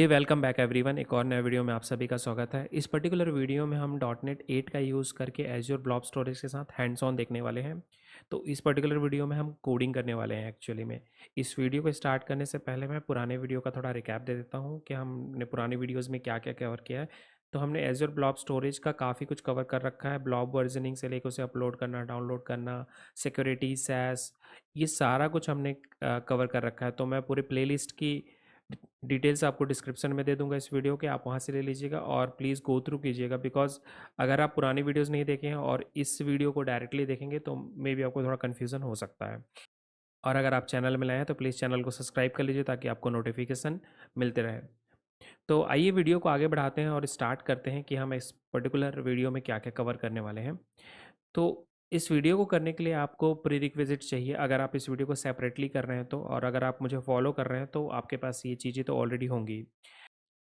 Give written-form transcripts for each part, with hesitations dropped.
चलिए welcome back everyone. एक और नए वीडियो में आप सभी का स्वागत है। इस पर्टिकुलर वीडियो में हम डॉट नेट 8 का यूज़ करके एज्योर ब्लॉब स्टोरेज के साथ हैंड्स ऑन देखने वाले हैं। तो इस पर्टिकुलर वीडियो में हम कोडिंग करने वाले हैं एक्चुअली में। इस वीडियो को स्टार्ट करने से पहले मैं पुराने वीडियो का थोड़ा रिकैप दे देता हूँ कि हमने पुरानी वीडियोज़ में क्या क्या कवर किया है। तो हमने एज्योर ब्लॉब स्टोरेज का काफ़ी कुछ कवर कर रखा है। ब्लॉब वर्जनिंग से लेकर उसे अपलोड करना, डाउनलोड करना, सिक्योरिटी, सैस, ये सारा कुछ हमने कवर कर रखा है। तो मैं पूरे प्लेलिस्ट की डिटेल्स आपको डिस्क्रिप्शन में दे दूंगा इस वीडियो के, आप वहाँ से ले लीजिएगा और प्लीज़ गो थ्रू कीजिएगा। बिकॉज अगर आप पुरानी वीडियोस नहीं देखे हैं और इस वीडियो को डायरेक्टली देखेंगे तो मे बी आपको थोड़ा कन्फ्यूज़न हो सकता है। और अगर आप चैनल में नए हैं तो प्लीज़ चैनल को सब्सक्राइब कर लीजिए ताकि आपको नोटिफिकेशन मिलते रहे। तो आइए वीडियो को आगे बढ़ाते हैं और स्टार्ट करते हैं कि हम इस पर्टिकुलर वीडियो में क्या क्या कवर करने वाले हैं। तो इस वीडियो को करने के लिए आपको प्री रिक्विजिट चाहिए, अगर आप इस वीडियो को सेपरेटली कर रहे हैं तो, और अगर आप मुझे फॉलो कर रहे हैं तो आपके पास ये चीज़ें तो ऑलरेडी होंगी।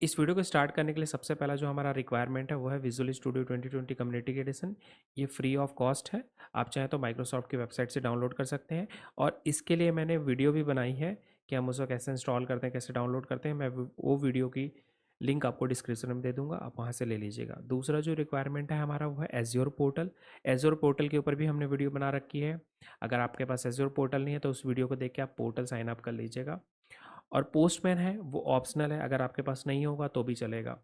इस वीडियो को स्टार्ट करने के लिए सबसे पहला जो हमारा रिक्वायरमेंट है वो है विजुअल स्टूडियो 2020 कम्युनिटी एडिशन। ये फ्री ऑफ कॉस्ट है, आप चाहें तो माइक्रोसॉफ्ट की वेबसाइट से डाउनलोड कर सकते हैं। और इसके लिए मैंने वीडियो भी बनाई है कि हम उसको कैसे इंस्टॉल करते हैं, कैसे डाउनलोड करते हैं। मैं वो वीडियो की लिंक आपको डिस्क्रिप्शन में दे दूंगा, आप वहाँ से ले लीजिएगा। दूसरा जो रिक्वायरमेंट है हमारा वो है एज्योर पोर्टल। एज्योर पोर्टल के ऊपर भी हमने वीडियो बना रखी है। अगर आपके पास एज्योर पोर्टल नहीं है तो उस वीडियो को देख के आप पोर्टल साइन अप कर लीजिएगा। और पोस्टमैन है वो ऑप्शनल है, अगर आपके पास नहीं होगा तो भी चलेगा।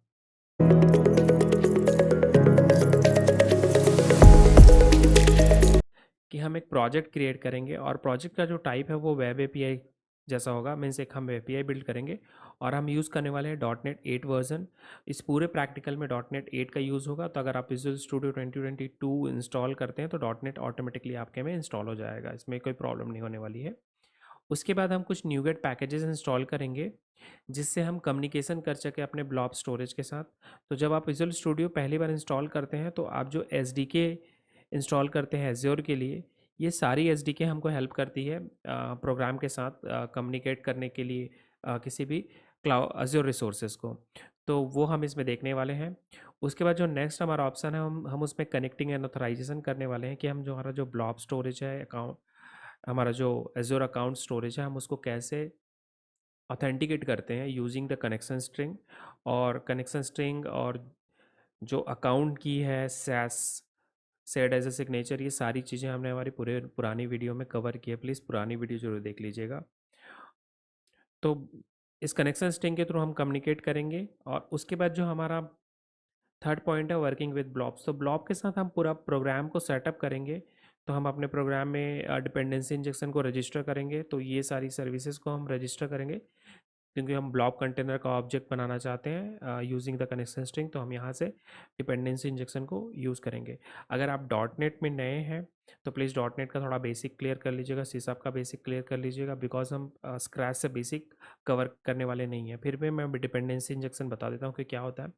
कि हम एक प्रोजेक्ट क्रिएट करेंगे और प्रोजेक्ट का जो टाइप है वो वेब एपीआई जैसा होगा, मीन्स एक हम एपीआई बिल्ड करेंगे और हम यूज़ करने वाले हैं डॉट नेट 8 वर्जन। इस पूरे प्रैक्टिकल में डॉट नेट 8 का यूज़ होगा। तो अगर आप विजुअल स्टूडियो 2022 इंस्टॉल करते हैं तो डॉट नेट ऑटोमेटिकली आपके में इंस्टॉल हो जाएगा, इसमें कोई प्रॉब्लम नहीं होने वाली है। उसके बाद हम कुछ न्यूगेट पैकेजेस इंस्टॉल करेंगे जिससे हम कम्युनिकेशन कर सके अपने ब्लॉब स्टोरेज के साथ। तो जब आप विजुअल स्टूडियो पहली बार इंस्टॉल करते हैं तो आप जो एस इंस्टॉल करते हैं एज्योर के लिए, ये सारी एस हमको हेल्प करती है प्रोग्राम के साथ कम्युनिकेट करने के लिए, किसी भी क्लाउड एज्योर रिसोर्सेज को। तो वो हम इसमें देखने वाले हैं। उसके बाद जो नेक्स्ट हमारा ऑप्शन है, हम उसमें कनेक्टिंग एंड ऑथराइजेशन करने वाले हैं कि हम जो हमारा जो ब्लॉब स्टोरेज है अकाउंट, हमारा जो एज्योर अकाउंट स्टोरेज है, हम उसको कैसे ऑथेंटिकेट करते हैं यूजिंग द कनेक्शन स्ट्रिंग। और कनेक्शन स्ट्रिंग और जो अकाउंट की है SAS, said as a signature, ये सारी चीज़ें हमने हमारी पूरे पुरानी वीडियो में कवर की है, प्लीज़ पुरानी वीडियो जरूर देख लीजिएगा। तो इस कनेक्शन स्ट्रिंग के थ्रू हम कम्युनिकेट करेंगे। और उसके बाद जो हमारा थर्ड पॉइंट है वर्किंग विद ब्लॉब्स। तो ब्लॉब के साथ हम पूरा प्रोग्राम को सेटअप करेंगे। तो हम अपने प्रोग्राम में डिपेंडेंसी इंजेक्शन को रजिस्टर करेंगे। तो ये सारी सर्विसेज को हम रजिस्टर करेंगे क्योंकि हम ब्लॉब कंटेनर का ऑब्जेक्ट बनाना चाहते हैं यूजिंग द कनेक्शन स्ट्रिंग। तो हम यहाँ से डिपेंडेंसी इंजेक्शन को यूज़ करेंगे। अगर आप डॉट नेट में नए हैं तो प्लीज़ डॉट नेट का थोड़ा बेसिक क्लियर कर लीजिएगा, सी शार्प का बेसिक क्लियर कर लीजिएगा, बिकॉज हम स्क्रैच से बेसिक कवर करने वाले नहीं हैं। फिर भी मैं डिपेंडेंसी इंजेक्शन बता देता हूँ कि क्या होता है।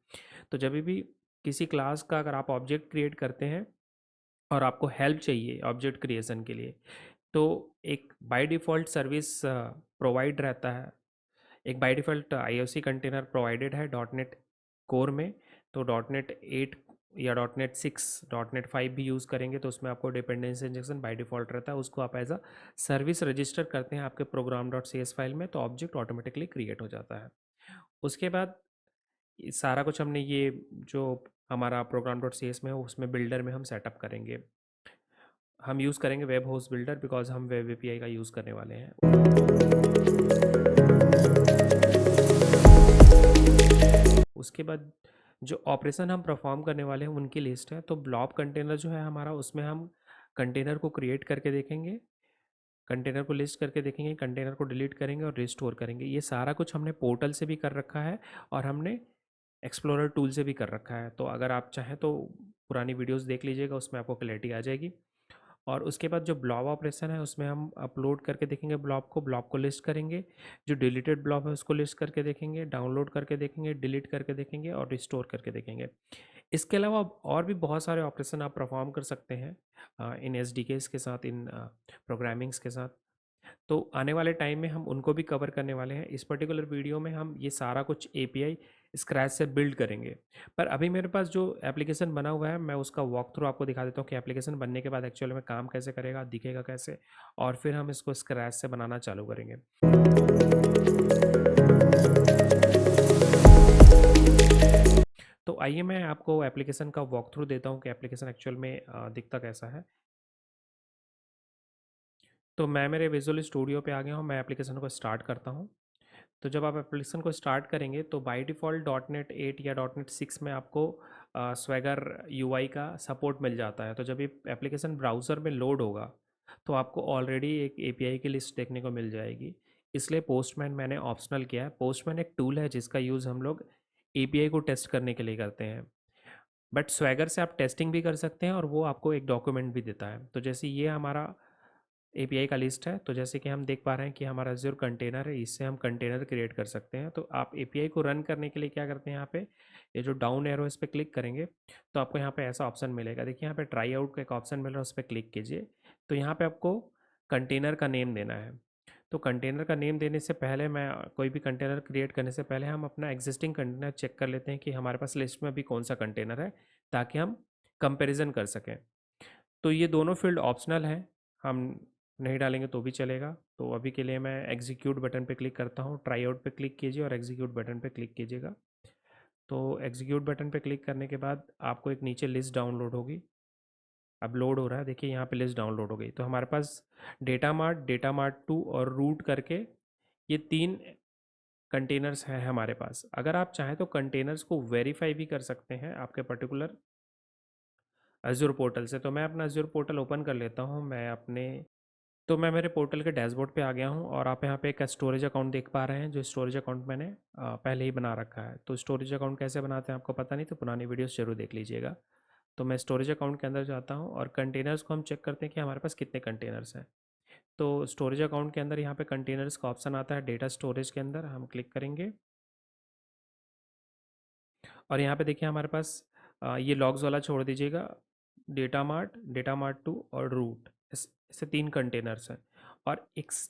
तो जब भी किसी क्लास का अगर आप ऑब्जेक्ट क्रिएट करते हैं और आपको हेल्प चाहिए ऑब्जेक्ट क्रिएशन के लिए, तो एक बाय डिफ़ॉल्ट सर्विस प्रोवाइड रहता है। एक by default IOC container provided है डॉट नेट कोर में। तो डॉट नेट 8 या डॉट नेट 6, डॉट नेट 5 भी यूज़ करेंगे तो उसमें आपको डिपेंडेंसी इंजेक्शन बाय डिफ़ॉल्ट रहता है। उसको आप एज अ सर्विस रजिस्टर करते हैं आपके program dot C S file में, तो ऑब्जेक्ट ऑटोमेटिकली क्रिएट हो जाता है। उसके बाद ये सारा कुछ हमने ये जो हमारा प्रोग्राम डॉट सी एस में है उसमें बिल्डर में हम सेटअप करेंगे। हम यूज़ करेंगे वेब होस्ट बिल्डर बिकॉज हम वेब एपीआई का यूज़ करने वाले हैं। उसके बाद जो ऑपरेशन हम परफॉर्म करने वाले हैं उनकी लिस्ट है। तो ब्लॉब कंटेनर जो है हमारा, उसमें हम कंटेनर को क्रिएट करके देखेंगे, कंटेनर को लिस्ट करके देखेंगे, कंटेनर को डिलीट करेंगे और रिस्टोर करेंगे। ये सारा कुछ हमने पोर्टल से भी कर रखा है और हमने एक्सप्लोरर टूल से भी कर रखा है। तो अगर आप चाहें तो पुरानी वीडियोस देख लीजिएगा, उसमें आपको क्लैरिटी आ जाएगी। और उसके बाद जो ब्लॉब ऑपरेशन है उसमें हम अपलोड करके देखेंगे ब्लॉब को लिस्ट करेंगे। जो डिलीटेड ब्लॉब है उसको लिस्ट करके देखेंगे, डाउनलोड करके देखेंगे, डिलीट करके देखेंगे और रिस्टोर करके देखेंगे। इसके अलावा और भी बहुत सारे ऑपरेशन आप परफॉर्म कर सकते हैं इन एस डी केस के साथ, इन प्रोग्रामिंग्स के साथ। तो आने वाले टाइम में हम उनको भी कवर करने वाले हैं। इस पर्टिकुलर वीडियो में हम ये सारा कुछ एपीआई स्क्रैच से बिल्ड करेंगे। पर अभी मेरे पास जो एप्लीकेशन बना हुआ है मैं उसका वॉक थ्रू आपको दिखा देता हूँ कि एप्लीकेशन बनने के बाद एक्चुअली में काम कैसे करेगा, दिखेगा कैसे, और फिर हम इसको स्क्रैच से बनाना चालू करेंगे। तो आइए मैं आपको एप्लीकेशन का वॉक थ्रू देता हूँ कि एप्लीकेशन एक्चुअल में दिखता कैसा है। तो मैं मेरे विजुअल स्टूडियो पे आ गया हूँ, मैं एप्लीकेशन को स्टार्ट करता हूँ। तो जब आप एप्लीकेशन को स्टार्ट करेंगे तो बाय डिफ़ॉल्ट डॉट नेट 8 या डॉट नेट 6 में आपको स्वैगर यूआई का सपोर्ट मिल जाता है। तो जब ये एप्लीकेशन ब्राउज़र में लोड होगा तो आपको ऑलरेडी एक एपीआई की लिस्ट देखने को मिल जाएगी। इसलिए पोस्टमैन मैंने ऑप्शनल किया है। पोस्टमैन एक टूल है जिसका यूज़ हम लोग एपीआई को टेस्ट करने के लिए करते हैं। बट स्वैगर से आप टेस्टिंग भी कर सकते हैं और वो आपको एक डॉक्यूमेंट भी देता है। तो जैसे ये हमारा एपीआई का लिस्ट है, तो जैसे कि हम देख पा रहे हैं कि हमारा एज़्योर कंटेनर है, इससे हम कंटेनर क्रिएट कर सकते हैं। तो आप एपीआई को रन करने के लिए क्या करते हैं, यहाँ पे ये जो डाउन एरो है इस पर क्लिक करेंगे तो आपको यहाँ पे ऐसा ऑप्शन मिलेगा। देखिए यहाँ पे ट्राई आउट का एक ऑप्शन मिल रहा है, उस पर क्लिक कीजिए। तो यहाँ पे आपको कंटेनर का नेम देना है। तो कंटेनर का नेम देने से पहले मैं कोई भी कंटेनर क्रिएट करने से पहले हम अपना एग्जिस्टिंग कंटेनर चेक कर लेते हैं कि हमारे पास लिस्ट में अभी कौन सा कंटेनर है, ताकि हम कंपेरिजन कर सकें। तो ये दोनों फील्ड ऑप्शनल हैं, हम नहीं डालेंगे तो भी चलेगा। तो अभी के लिए मैं एग्जीक्यूट बटन पे क्लिक करता हूँ, ट्राई आउट पे क्लिक कीजिए और एग्जीक्यूट बटन पे क्लिक कीजिएगा। तो एग्जीक्यूट बटन पे क्लिक करने के बाद आपको एक नीचे लिस्ट डाउनलोड होगी। अब लोड हो रहा है, देखिए यहाँ पे लिस्ट डाउनलोड हो गई। तो हमारे पास डेटा मार्ट 2 और रूट करके ये 3 कंटेनर्स हैं हमारे पास। अगर आप चाहें तो कंटेनर्स को वेरीफाई भी कर सकते हैं आपके पर्टिकुलर एज़्योर पोर्टल से। तो मैं अपना एज़्योर पोर्टल ओपन कर लेता हूँ। मैं मेरे पोर्टल के डैशबोर्ड पे आ गया हूँ और आप यहाँ पे एक स्टोरेज अकाउंट देख पा रहे हैं, जो स्टोरेज अकाउंट मैंने पहले ही बना रखा है। तो स्टोरेज अकाउंट कैसे बनाते हैं आपको पता नहीं, तो पुरानी वीडियोस जरूर देख लीजिएगा। तो मैं स्टोरेज अकाउंट के अंदर जाता हूँ और कंटेनर्स को हम चेक करते हैं कि हमारे पास कितने कंटेनर्स हैं। तो स्टोरेज अकाउंट के अंदर यहाँ पे कंटेनर्स का ऑप्शन आता है, डेटा स्टोरेज के अंदर हम क्लिक करेंगे और यहाँ पे देखिए हमारे पास ये लॉग्स वाला छोड़ दीजिएगा। डेटा मार्ट 2 और रूट, ऐसे 3 कंटेनर्स हैं। और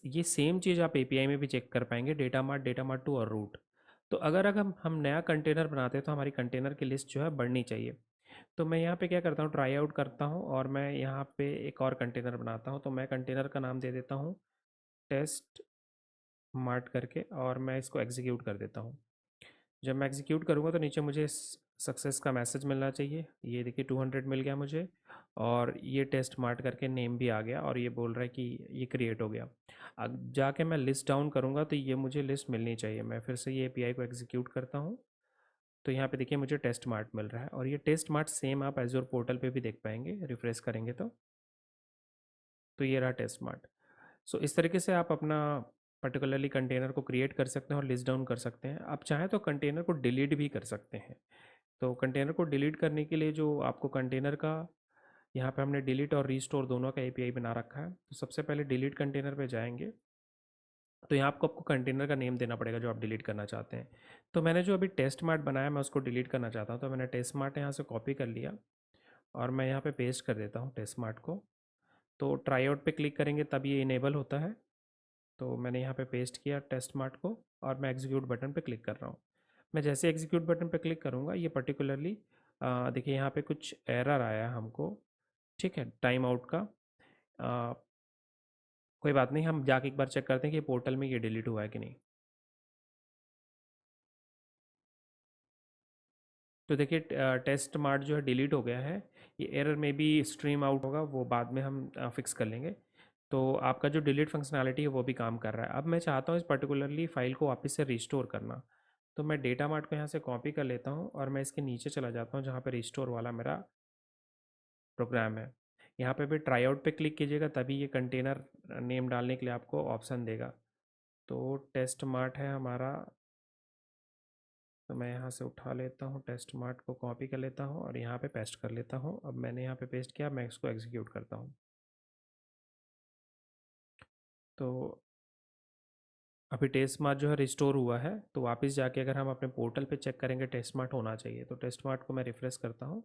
ये सेम चीज़ आप एपीआई में भी चेक कर पाएंगे, डेटा मार्ट 2 और रूट। तो अगर हम नया कंटेनर बनाते हैं तो हमारी कंटेनर की लिस्ट जो है बढ़नी चाहिए। तो मैं यहाँ पे क्या करता हूँ, ट्राई आउट करता हूँ और मैं यहाँ पे एक और कंटेनर बनाता हूँ। तो मैं कंटेनर का नाम दे देता हूँ टेस्ट मार्ट करके और मैं इसको एग्जीक्यूट कर देता हूँ। जब मैं एग्जीक्यूट करूँगा तो नीचे मुझे सक्सेस का मैसेज मिलना चाहिए। ये देखिए 200 मिल गया मुझे और ये टेस्ट मार्ट करके नेम भी आ गया और ये बोल रहा है कि ये क्रिएट हो गया। अब जाके मैं लिस्ट डाउन करूँगा तो ये मुझे लिस्ट मिलनी चाहिए। मैं फिर से ये एपीआई को एग्जीक्यूट करता हूँ। तो यहाँ पे देखिए मुझे टेस्ट मार्ट मिल रहा है और ये टेस्ट मार्ट सेम आप एज़्योर पोर्टल पे भी देख पाएंगे, रिफ्रेश करेंगे तो ये रहा टेस्ट मार्ट। सो इस तरीके से आप अपना पर्टिकुलरली कंटेनर को क्रिएट कर सकते हैं और लिस्ट डाउन कर सकते हैं। आप चाहें तो कंटेनर को डिलीट भी कर सकते हैं। तो कंटेनर को डिलीट करने के लिए जो आपको कंटेनर का, यहाँ पे हमने डिलीट और रीस्टोर दोनों का एपीआई बना रखा है। तो सबसे पहले डिलीट कंटेनर पे जाएंगे तो यहाँ आपको कंटेनर का नेम देना पड़ेगा जो आप डिलीट करना चाहते हैं। तो मैंने जो अभी टेस्ट मार्ट बनाया मैं उसको डिलीट करना चाहता हूँ, तो मैंने टेस्ट मार्ट यहाँ से कॉपी कर लिया और मैं यहाँ पे पेस्ट कर देता हूँ टेस्ट मार्ट को। तो ट्राई आउट पे क्लिक करेंगे तब ये इनेबल होता है। तो मैंने यहाँ पे पेस्ट किया टेस्ट मार्ट को और मैं एग्जीक्यूट बटन पे क्लिक कर रहा हूँ। मैं जैसे एग्जीक्यूट बटन पे क्लिक करूँगा ये पर्टिकुलरली देखिए यहाँ पे कुछ एरर आया हमको, ठीक है, टाइम आउट का। अ, कोई बात नहीं, हम जाके एक बार चेक करते हैं कि पोर्टल में ये डिलीट हुआ है कि नहीं। तो देखिए टेस्ट मार्ट जो है डिलीट हो गया है। ये एरर में भी स्ट्रीम आउट होगा, वो बाद में हम फिक्स कर लेंगे। तो आपका जो डिलीट फंक्शनैलिटी है वो भी काम कर रहा है। अब मैं चाहता हूँ इस पर्टिकुलरली फाइल को वापस से रिस्टोर करना। तो मैं डेटा मार्ट को यहाँ से कॉपी कर लेता हूँ और मैं इसके नीचे चला जाता हूँ जहाँ पे रिस्टोर वाला मेरा प्रोग्राम है। यहाँ पे भी ट्राई आउट पे क्लिक कीजिएगा तभी ये कंटेनर नेम डालने के लिए आपको ऑप्शन देगा। तो टेस्ट मार्ट है हमारा, तो मैं यहाँ से उठा लेता हूँ टेस्ट मार्ट को, कॉपी कर लेता हूँ और यहाँ पे पेस्ट कर लेता हूँ। अब मैंने यहाँ पे पेस्ट किया, मैं इसको एग्जीक्यूट करता हूँ। तो अभी टेस्ट मार्ट जो है रिस्टोर हुआ है। तो वापस जाके अगर हम अपने पोर्टल पे चेक करेंगे टेस्ट मार्ट होना चाहिए। तो टेस्ट मार्ट को मैं रिफ्रेश करता हूँ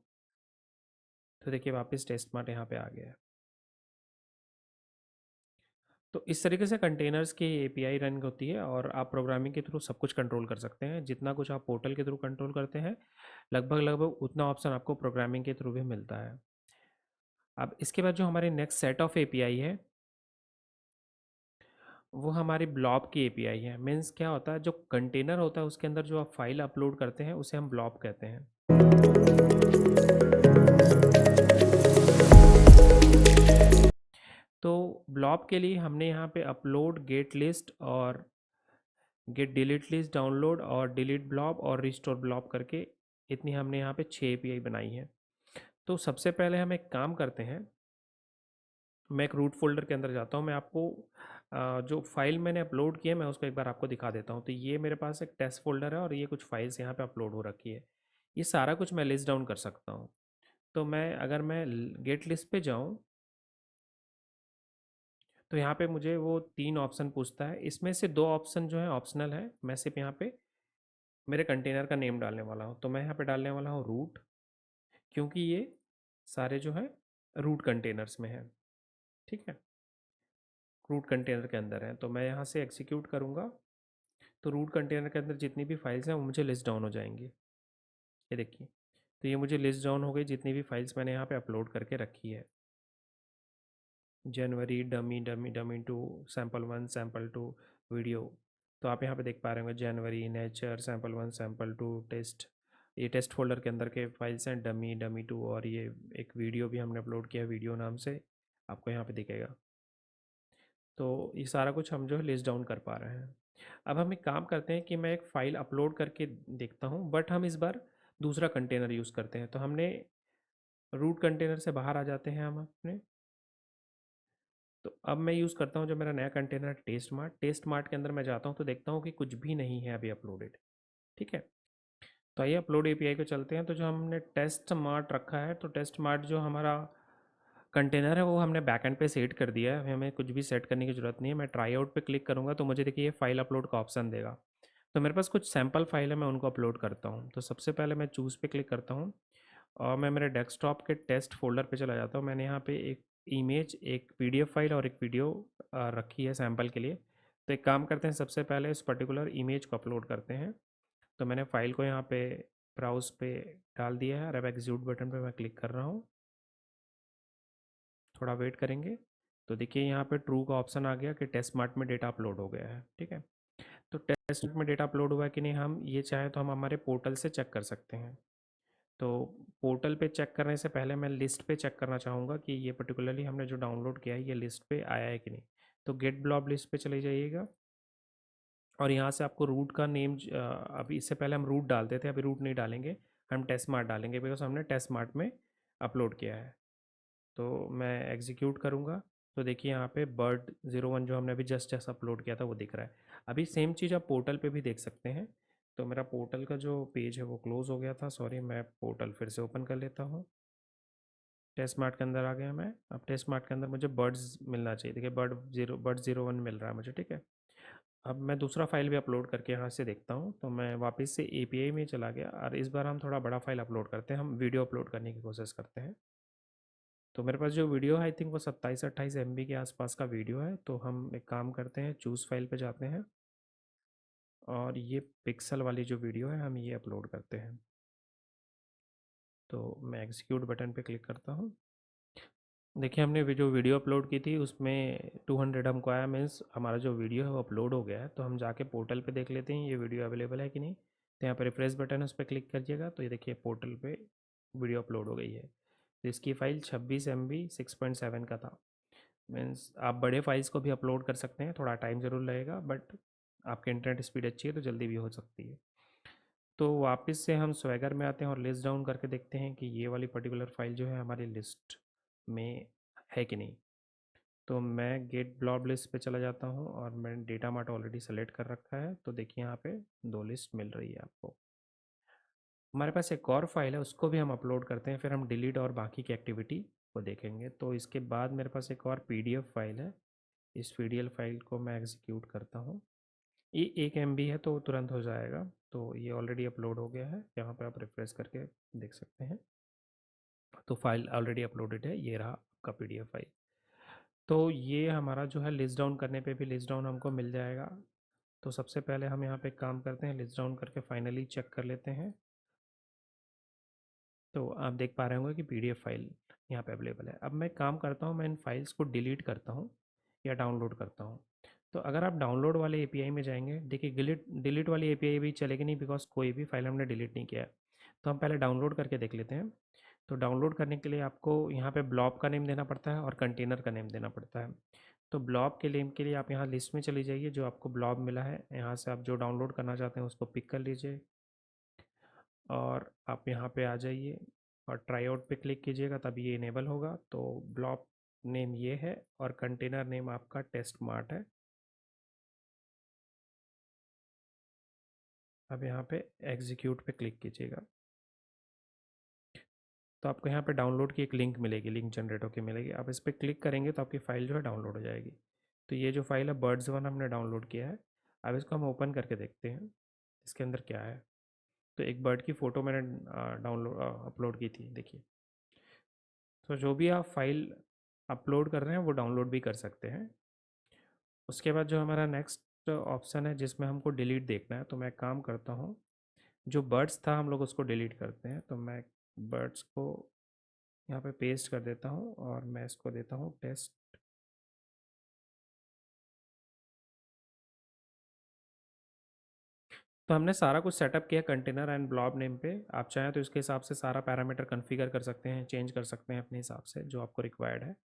तो देखिए वापस टेस्ट मार्ट यहाँ पे आ गया है। तो इस तरीके से कंटेनर्स की एपीआई रन होती है और आप प्रोग्रामिंग के थ्रू सब कुछ कंट्रोल कर सकते हैं। जितना कुछ आप पोर्टल के थ्रू कंट्रोल करते हैं लगभग लगभग उतना ऑप्शन आपको प्रोग्रामिंग के थ्रू भी मिलता है। अब इसके बाद जो हमारे नेक्स्ट सेट ऑफ एपीआई है वो हमारी ब्लॉब की एपीआई है। मीन्स क्या होता है, जो कंटेनर होता है उसके अंदर जो आप फाइल अपलोड करते हैं उसे हम ब्लॉब कहते हैं। तो ब्लॉब के लिए हमने यहाँ पे अपलोड, गेट लिस्ट और गेट डिलीट लिस्ट, डाउनलोड और डिलीट ब्लॉब और रिस्टोर ब्लॉब करके इतनी हमने यहाँ पे 6 एपीआई बनाई है। तो सबसे पहले हम एक काम करते हैं, मैं एक रूट फोल्डर के अंदर जाता हूँ। मैं आपको जो फाइल मैंने अपलोड की है मैं उसको एक बार आपको दिखा देता हूँ। तो ये मेरे पास एक टेस्ट फोल्डर है और ये कुछ फाइल्स यहाँ पे अपलोड हो रखी है। ये सारा कुछ मैं लिस्ट डाउन कर सकता हूँ। तो मैं अगर मैं गेट लिस्ट पे जाऊँ तो यहाँ पे मुझे वो 3 ऑप्शन पूछता है। इसमें से 2 ऑप्शन जो है ऑप्शनल है। मैं सिर्फ यहाँ पे मेरे कंटेनर का नेम डालने वाला हूँ। तो मैं यहाँ पे डालने वाला हूँ रूट, क्योंकि ये सारे जो है रूट कंटेनर्स में है। ठीक है, रूट कंटेनर के अंदर है। तो मैं यहाँ से एग्जीक्यूट करूँगा तो रूट कंटेनर के अंदर जितनी भी फाइल्स हैं वो मुझे लिस्ट डाउन हो जाएंगी। ये देखिए, तो ये मुझे लिस्ट डाउन हो गई जितनी भी फाइल्स मैंने यहाँ पे अपलोड करके रखी है। January, dummy dummy dummy two, sample one, sample two, video. तो आप यहाँ पे देख पा रहे होंगे January, nature, sample one, sample two, test. ये टेस्ट फोल्डर के अंदर के फाइल्स हैं, डमी, डमी टू, और ये एक वीडियो भी हमने अपलोड किया वीडियो नाम से, आपको यहाँ पे दिखेगा। तो ये सारा कुछ हम जो है लिस्ट डाउन कर पा रहे हैं। अब हम एक काम करते हैं कि मैं एक फ़ाइल अपलोड करके देखता हूँ, बट हम इस बार दूसरा कंटेनर यूज़ करते हैं। तो हमने रूट कंटेनर से बाहर आ जाते हैं हम अपने। तो अब मैं यूज़ करता हूँ जो मेरा नया कंटेनर है टेस्ट मार्ट। टेस्ट मार्ट के अंदर मैं जाता हूँ तो देखता हूँ कि कुछ भी नहीं है अभी अपलोडेड। ठीक है, तो आइए अपलोड एपीआई को चलते हैं। तो जो हमने टेस्ट मार्ट रखा है, तो टेस्ट मार्ट जो हमारा कंटेनर है वो हमने बैकएंड पे सेट कर दिया है, हमें कुछ भी सेट करने की ज़रूरत नहीं है। मैं ट्राई आउट पे क्लिक करूँगा तो मुझे देखिए ये फाइल अपलोड का ऑप्शन देगा। तो मेरे पास कुछ सैम्पल फाइल है, मैं उनको अपलोड करता हूँ। तो सबसे पहले मैं चूज़ पे क्लिक करता हूँ और मैं मेरे डेस्कटॉप के टेस्ट फोल्डर पे चला जाता हूँ। मैंने यहाँ पे एक इमेज, एक पीडीएफ फाइल और एक वीडियो रखी है सैम्पल के लिए। तो एक काम करते हैं, सबसे पहले इस पर्टिकुलर इमेज को अपलोड करते हैं। तो मैंने फाइल को यहाँ पे ब्राउज पे डाल दिया है और अब एग्जीक्यूट बटन पे मैं क्लिक कर रहा हूँ। थोड़ा वेट करेंगे तो देखिए यहाँ पे ट्रू का ऑप्शन आ गया कि टेस्ट मार्ट में डेटा अपलोड हो गया है। ठीक है, तो टेस्ट मार्ट में डेटा अपलोड हुआ है कि नहीं, हम ये चाहे तो हम हमारे पोर्टल से चेक कर सकते हैं। तो पोर्टल पे चेक करने से पहले मैं लिस्ट पे चेक करना चाहूँगा कि ये पर्टिकुलरली हमने जो डाउनलोड किया है ये लिस्ट पे आया है कि नहीं। तो गेट ब्लॉब लिस्ट पे चले जाइएगा और यहाँ से आपको रूट का नेम, अभी इससे पहले हम रूट डालते थे, अभी रूट नहीं डालेंगे, हम टेस्ट मार्ट डालेंगे बिकॉज हमने टेस्ट मार्ट में अपलोड किया है। तो मैं एग्जीक्यूट करूँगा तो देखिए यहाँ पे बर्ड 01 जो हमने अभी जस्ट अपलोड किया था वो दिख रहा है। अभी सेम चीज़ आप पोर्टल पे भी देख सकते हैं। तो मेरा पोर्टल का जो पेज है वो क्लोज हो गया था, सॉरी, मैं पोर्टल फिर से ओपन कर लेता हूँ। टेस्ट मार्ट के अंदर आ गया मैं। अब टेस्ट मार्ट के अंदर मुझे बर्ड्स मिलना चाहिए, देखिए बर्ड 01 मिल रहा है मुझे। ठीक है, अब मैं दूसरा फाइल भी अपलोड करके यहाँ से देखता हूँ। तो मैं वापस से एपीआई में चला गया और इस बार हम थोड़ा बड़ा फाइल अपलोड करते हैं, हम वीडियो अपलोड करने की कोशिश करते हैं। तो मेरे पास जो वीडियो है आई थिंक वो 27-28 MB के आसपास का वीडियो है। तो हम एक काम करते हैं, चूज़ फाइल पे जाते हैं और ये पिक्सल वाली जो वीडियो है हम ये अपलोड करते हैं। तो मैं एग्जीक्यूट बटन पे क्लिक करता हूँ। देखिए हमने जो वीडियो अपलोड की थी उसमें 200 हमको आया, मीन्स हमारा जो वीडियो है वो अपलोड हो गया है। तो हम जाके पोर्टल पे देख लेते हैं ये वीडियो अवेलेबल है कि नहीं। तो यहाँ पर रिफ्रेश बटन है, उस पर क्लिक करिएगा तो ये देखिए पोर्टल पे वीडियो अपलोड हो गई है। तो इसकी फ़ाइल 26 MB 6.7 का था। मीन्स आप बड़े फाइल्स को भी अपलोड कर सकते हैं, थोड़ा टाइम ज़रूर लगेगा, बट आपके इंटरनेट स्पीड अच्छी है तो जल्दी भी हो सकती है। तो वापस से हम स्वैगर में आते हैं और लिस्ट डाउन करके देखते हैं कि ये वाली पर्टिकुलर फाइल जो है हमारी लिस्ट में है कि नहीं। तो मैं गेट ब्लॉब लिस्ट पे चला जाता हूँ और मैंने डेटा मार्ट ऑलरेडी सेलेक्ट कर रखा है। तो देखिए यहाँ पे 2 लिस्ट मिल रही है आपको। हमारे पास एक और फाइल है, उसको भी हम अपलोड करते हैं, फिर हम डिलीट और बाकी की एक्टिविटी को देखेंगे। तो इसके बाद मेरे पास एक और पीडीएफ फाइल है, इस पीडीएफ फाइल को मैं एग्जीक्यूट करता हूँ। ये 1 MB है तो तुरंत हो जाएगा। तो ये ऑलरेडी अपलोड हो गया है, यहाँ पे आप रिफ्रेश करके देख सकते हैं। तो फाइल ऑलरेडी अपलोडेड है, ये रहा आपका पीडीएफ फाइल। तो ये हमारा जो है लिस्ट डाउन करने पे भी लिस्ट डाउन हमको मिल जाएगा। तो सबसे पहले हम यहाँ पे काम करते हैं, लिस्ट डाउन करके फाइनली चेक कर लेते हैं। तो आप देख पा रहे होंगे कि पीडीएफ फाइल यहाँ पे अवेलेबल है। अब मैं काम करता हूँ, मैं इन फाइल्स को डिलीट करता हूँ या डाउनलोड करता हूँ। तो अगर आप डाउनलोड वाले एपीआई में जाएंगे, देखिए डिलीट डिलीट वाली एपीआई भी चलेगी नहीं, बिकॉज कोई भी फाइल हमने डिलीट नहीं किया है। तो हम पहले डाउनलोड करके देख लेते हैं। तो डाउनलोड करने के लिए आपको यहाँ पे ब्लॉब का नेम देना पड़ता है और कंटेनर का नेम देना पड़ता है। तो ब्लॉब के नेम के लिए आप यहाँ लिस्ट में चली जाइए, जो आपको ब्लॉब मिला है यहाँ से आप जो डाउनलोड करना चाहते हैं उसको पिक कर लीजिए और आप यहाँ पे आ जाइए और ट्राई आउट पे क्लिक कीजिएगा, तब ये इनेबल होगा। तो ब्लॉब नेम ये है और कंटेनर नेम आपका टेस्ट मार्ट है। अब यहाँ पे एग्जीक्यूट पे क्लिक कीजिएगा, तो आपको यहाँ पे डाउनलोड की एक लिंक मिलेगी, लिंक जनरेट होकर मिलेगी। आप इस पर क्लिक करेंगे तो आपकी फ़ाइल जो है डाउनलोड हो जाएगी। तो ये जो फाइल है बर्ड्स वन हमने डाउनलोड किया है। अब इसको हम ओपन करके देखते हैं इसके अंदर क्या है। तो एक बर्ड की फ़ोटो मैंने डाउनलोड अपलोड की थी, देखिए। तो जो भी आप फाइल अपलोड कर रहे हैं वो डाउनलोड भी कर सकते हैं। उसके बाद जो हमारा नेक्स्ट ऑप्शन है जिसमें हमको डिलीट देखना है, तो मैं एक काम करता हूँ, जो बर्ड्स था हम लोग उसको डिलीट करते हैं। तो मैं बर्ड्स को यहाँ पे पेस्ट कर देता हूँ और मैं इसको देता हूँ टेस्ट। तो हमने सारा कुछ सेटअप किया कंटेनर एंड ब्लॉब नेम पे। आप चाहें तो इसके हिसाब से सारा पैरामीटर कॉन्फ़िगर कर सकते हैं, चेंज कर सकते हैं अपने हिसाब से जो आपको रिक्वायर्ड है।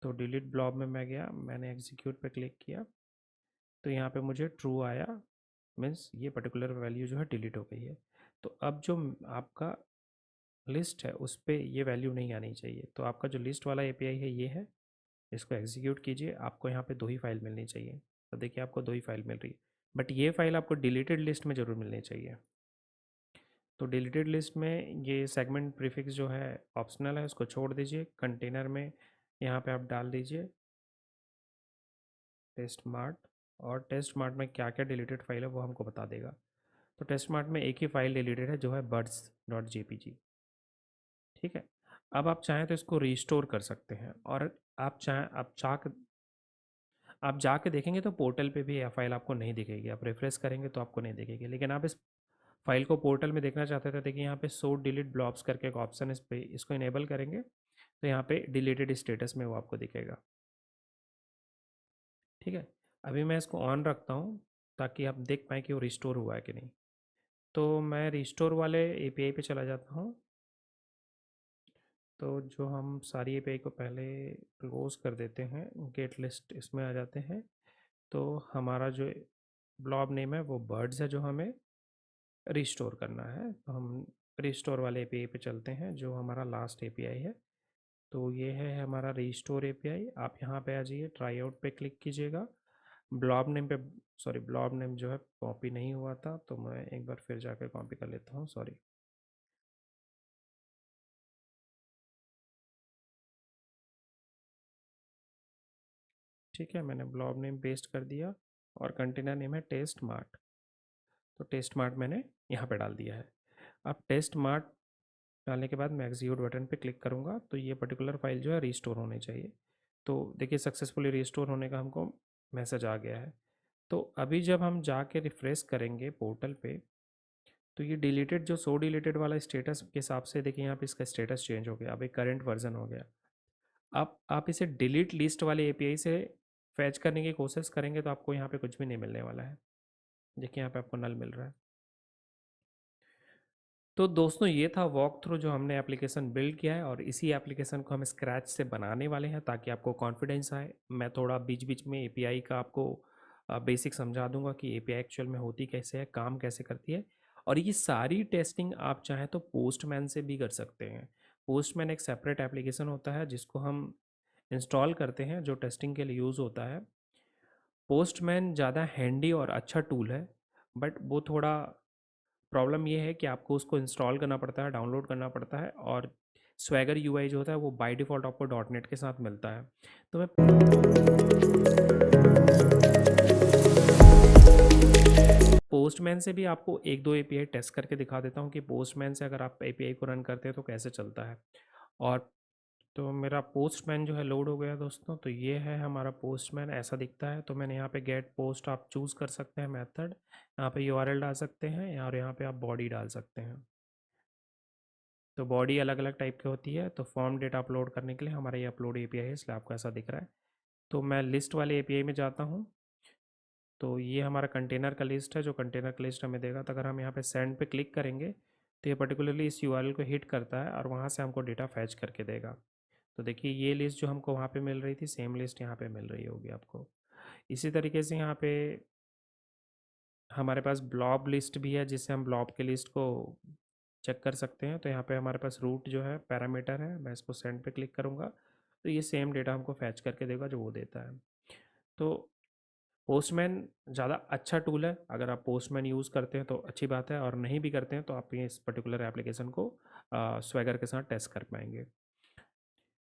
तो डिलीट ब्लॉब में मैं गया, मैंने एग्जीक्यूट पे क्लिक किया, तो यहाँ पे मुझे ट्रू आया, मीन्स ये पर्टिकुलर वैल्यू जो है डिलीट हो गई है। तो अब जो आपका लिस्ट है उस पर ये वैल्यू नहीं आनी चाहिए। तो आपका जो लिस्ट वाला एपीआई है ये है, इसको एग्जीक्यूट कीजिए। आपको यहाँ पे 2 ही फाइल मिलनी चाहिए। तो देखिए आपको 2 ही फाइल मिल रही है, बट ये फाइल आपको डिलीटेड लिस्ट में ज़रूर मिलनी चाहिए। तो डिलीटेड लिस्ट में ये सेगमेंट प्रीफिक्स जो है ऑप्शनल है, उसको छोड़ दीजिए। कंटेनर में यहाँ पे आप डाल दीजिए टेस्ट मार्ट, और टेस्ट मार्ट में क्या क्या डिलीटेड फाइल है वो हमको बता देगा। तो टेस्ट मार्ट में एक ही फाइल डिलीटेड है जो है birds.jpg। ठीक है। अब आप चाहें तो इसको रीस्टोर कर सकते हैं, और आप जाके देखेंगे तो पोर्टल पे भी यह फाइल आपको नहीं दिखेगी। आप रिफ्रेश करेंगे तो आपको नहीं दिखेगी, लेकिन आप इस फाइल को पोर्टल में देखना चाहते थे, देखिए यहाँ पे शो डिलीट ब्लॉब्स करके एक ऑप्शन है, इस पर इसको इनेबल करेंगे तो यहाँ पे डिलीटेड स्टेटस में वो आपको दिखेगा। ठीक है। अभी मैं इसको ऑन रखता हूँ ताकि आप देख पाएँ कि वो रिस्टोर हुआ है कि नहीं। तो मैं रिस्टोर वाले एपीआई पे चला जाता हूँ। तो जो हम सारी एपीआई को पहले क्लोज कर देते हैं, गेट लिस्ट इसमें आ जाते हैं। तो हमारा जो ब्लॉब नेम है वो बर्ड्स है जो हमें रिस्टोर करना है। तो हम रिस्टोर वाले एपीआई पे चलते हैं जो हमारा लास्ट एपीआई है। तो ये है हमारा रिस्टोर एपीआई। आप यहाँ पे आ जाइए, ट्राई आउट पे क्लिक कीजिएगा। ब्लॉब नेम पे, सॉरी ब्लॉब नेम जो है कॉपी नहीं हुआ था, तो मैं एक बार फिर जाकर कॉपी कर लेता हूँ, सॉरी। ठीक है, मैंने ब्लॉब नेम पेस्ट कर दिया और कंटेनर नेम है टेस्ट मार्ट। तो टेस्ट मार्ट मैंने यहाँ पे डाल दिया है। अब टेस्ट मार्ट डालने के बाद मैं एग्जीक्यूट बटन पे क्लिक करूँगा तो ये पर्टिकुलर फाइल जो है रीस्टोर होनी चाहिए। तो देखिए सक्सेसफुली रीस्टोर होने का हमको मैसेज आ गया है। तो अभी जब हम जाके रिफ्रेश करेंगे पोर्टल पे, तो ये डिलीटेड जो सो डिलीटेड वाला स्टेटस के हिसाब से देखिए यहाँ पे इसका स्टेटस चेंज हो गया, अब एक करंट वर्जन हो गया। आप इसे डिलीट लिस्ट वाले एपीआई से फैच करने की कोशिश करेंगे तो आपको यहाँ पे कुछ भी नहीं मिलने वाला है। देखिए यहाँ पे आपको नल मिल रहा है। तो दोस्तों ये था वॉक थ्रू जो हमने एप्लीकेशन बिल्ड किया है, और इसी एप्लीकेशन को हम स्क्रैच से बनाने वाले हैं ताकि आपको कॉन्फिडेंस आए। मैं थोड़ा बीच बीच में एपीआई का आपको बेसिक समझा दूंगा कि एपीआई एक्चुअल में होती कैसे है, काम कैसे करती है। और ये सारी टेस्टिंग आप चाहें तो पोस्टमैन से भी कर सकते हैं। पोस्टमैन एक सेपरेट एप्लीकेशन होता है जिसको हम इंस्टॉल करते हैं, जो टेस्टिंग के लिए यूज़ होता है। पोस्टमैन ज़्यादा हैंडी और अच्छा टूल है, बट वो थोड़ा प्रॉब्लम ये है कि आपको उसको इंस्टॉल करना पड़ता है, डाउनलोड करना पड़ता है, और स्वैगर यूआई जो होता है वो बाय डिफ़ॉल्ट आपको डॉट नेट के साथ मिलता है। तो मैं पोस्टमैन से भी आपको एक दो एपीआई टेस्ट करके दिखा देता हूँ कि पोस्टमैन से अगर आप एपीआई को रन करते हैं तो कैसे चलता है। और तो मेरा पोस्टमैन जो है लोड हो गया दोस्तों। तो ये है हमारा पोस्टमैन, ऐसा दिखता है। तो मैंने यहाँ पे गेट पोस्ट आप चूज़ कर सकते हैं मेथड, यहाँ पे यूआरएल डाल सकते हैं, और यहाँ पे आप बॉडी डाल सकते हैं। तो बॉडी अलग अलग टाइप की होती है। तो फॉर्म डेटा अपलोड करने के लिए हमारा ये अपलोड एपीआई है, इसलिए आपको ऐसा दिख रहा है। तो मैं लिस्ट वाले एपीआई में जाता हूँ। तो ये हमारा कंटेनर का लिस्ट है, जो कंटेनर का लिस्ट हमें देगा। तो अगर हम यहाँ पे सेंड पे क्लिक करेंगे तो ये पर्टिकुलरली इस यूआरएल को हिट करता है और वहाँ से हमको डेटा फैच करके देगा। तो देखिए ये लिस्ट जो हमको वहाँ पे मिल रही थी, सेम लिस्ट यहाँ पे मिल रही होगी आपको। इसी तरीके से यहाँ पे हमारे पास ब्लॉब लिस्ट भी है, जिससे हम ब्लॉब के लिस्ट को चेक कर सकते हैं। तो यहाँ पे हमारे पास रूट जो है पैरामीटर है, मैं इसको सेंड पे क्लिक करूँगा तो ये सेम डेटा हमको फैच करके देगा जो वो देता है। तो पोस्टमैन ज़्यादा अच्छा टूल है। अगर आप पोस्टमैन यूज़ करते हैं तो अच्छी बात है, और नहीं भी करते हैं तो आप ये इस पर्टिकुलर एप्लीकेशन को स्वैगर के साथ टेस्ट कर पाएंगे।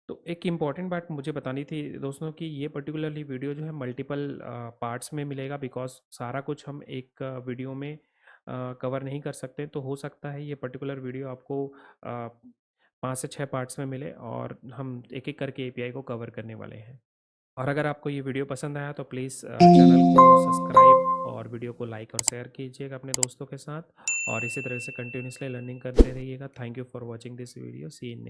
तो एक इम्पॉर्टेंट बात मुझे बतानी थी दोस्तों कि ये पर्टिकुलरली वीडियो जो है मल्टीपल पार्ट्स में मिलेगा, बिकॉज सारा कुछ हम एक वीडियो में कवर नहीं कर सकते। तो हो सकता है ये पर्टिकुलर वीडियो आपको 5 से 6 पार्ट्स में मिले और हम एक एक करके एपीआई को कवर करने वाले हैं। और अगर आपको ये वीडियो पसंद आया तो प्लीज़ चैनल को सब्सक्राइब और वीडियो को लाइक और शेयर कीजिएगा अपने दोस्तों के साथ, और इसी तरह से कंटिन्यूसली लर्निंग करते रहिएगा। Thank you for watching this video. See in next